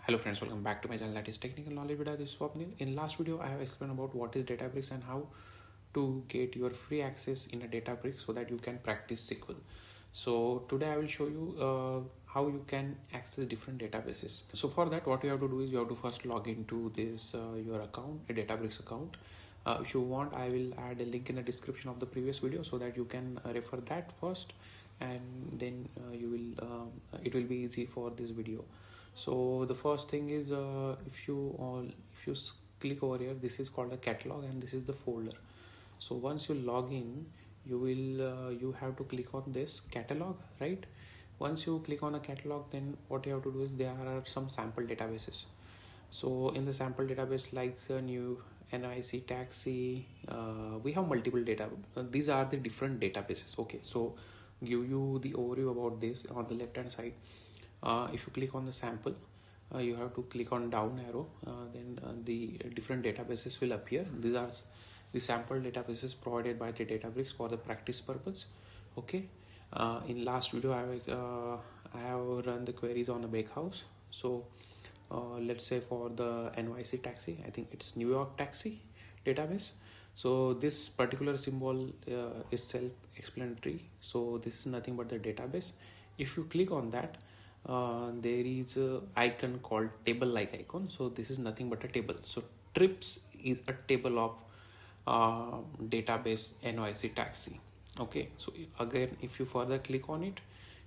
Hello friends, welcome back to my channel, that is Technical Knowledge Video. This is Swapnil. In last video I have explained about what is Databricks and how to get your free access in a Databricks so that you can practice SQL. So today I will show you how you can access different databases. So for that, what you have to do is you have to first log into this your account, a Databricks account. If you want, I will add a link in the description of the previous video so that you can refer that first, and then it will be easy for this video. So the first thing is if you click over here, this is called a catalog and this is the folder. So once you log in, you have to click on this catalog, right? Once you click on a catalog, then what you have to do is there are some sample databases. So in the sample database, like the new NIC taxi, we have multiple data. These are the different databases. Okay, so give you the overview about this on the left hand side. If you click on the sample, you have to click on down arrow, then the different databases will appear. These are the sample databases provided by the Databricks for the practice purpose. Okay, in last video I have run the queries on a bakehouse. So let's say for the NYC taxi, I think it's New York taxi database. So this particular symbol is self-explanatory. So this is nothing but the database. If you click on that, there is a icon called table like icon. So this is nothing but a table. So trips is a table of database NYC taxi. Okay, so again, if you further click on it,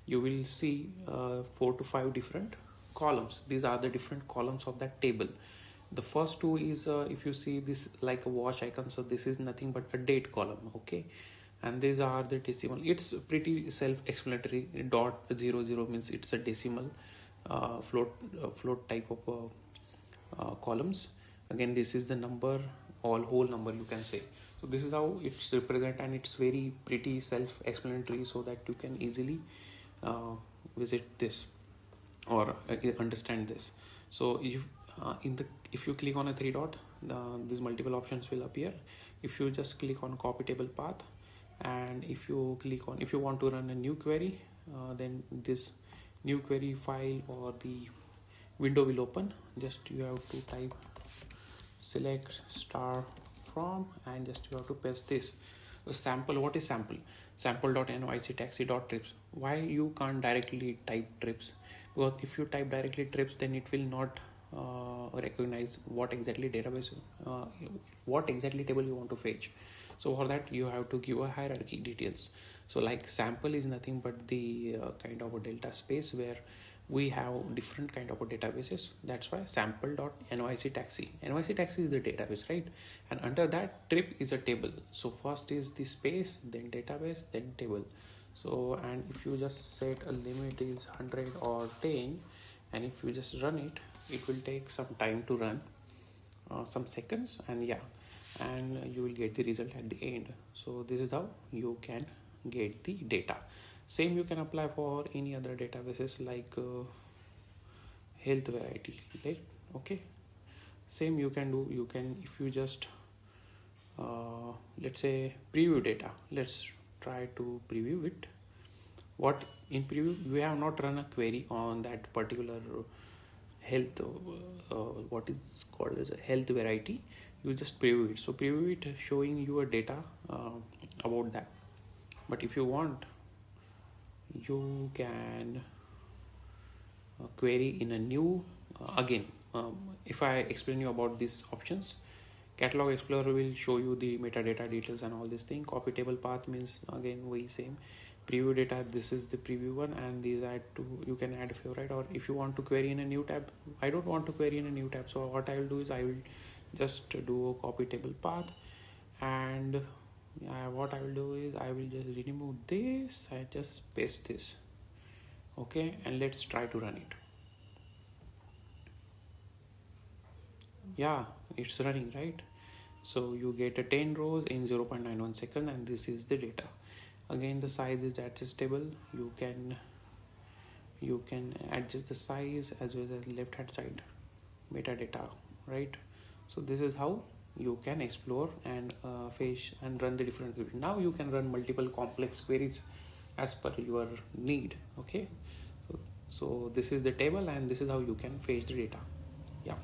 you will see 4 to 5 different columns. These are the different columns of that table. The first two is if you see this like a watch icon, so this is nothing but a date column. Okay, and these are the decimal. It's pretty self-explanatory. .00 means it's a decimal float type of columns. Again, this is the number, whole number you can say. So this is how it's represent, and it's very pretty self-explanatory so that you can easily visit this or understand this. So if you click on a 3 dot, these multiple options will appear. If you just click on copy table path, and if you want to run a new query, then this new query file or the window will open. Just you have to type select star from, and just you have to paste this. The sample, what is sample? Sample.nyctaxi.trips. Why you can't directly type trips? Because if you type directly trips, then it will not recognize what exactly database, what exactly table you want to fetch. So for that, you have to give a hierarchy details. So like sample is nothing but the kind of a delta space where we have different kind of databases. That's why sample.nyctaxi. NYC taxi is the database, right? And under that, trip is a table. So first is the space, then database, then table. So, and if you just set a limit is 100 or 10, and if you just run it, it will take some time to run, some seconds, and yeah, and you will get the result at the end. So this is how you can get the data. Same you can apply for any other databases like health variety, right? Okay, same you can do. You can, if you just let's say preview data, let's try to preview it. What in preview, we have not run a query on that particular health, what is called as a health variety. You just preview it. So preview it showing you a data about that. But if you want, you can query in a new again, if I explain you about these options, catalog explorer will show you the metadata details and all this thing. Copy table path means again we same. Preview data, this is the preview one, and these add to, you can add a favorite, or if you want to query in a new tab. I don't want to query in a new tab, so what I will do is I will just do a copy table path, and what I will do is I will just remove this and just paste this. Okay, and let's try to run it. Yeah, it's running, right? So you get a 10 rows in 0.91 second, and this is the data. Again, the size is adjustable. You can adjust the size as well as left hand side metadata, right? So this is how you can explore and fetch and run the different queries. Now you can run multiple complex queries as per your need. Okay, so So this is the table and this is how you can fetch the data. Yeah.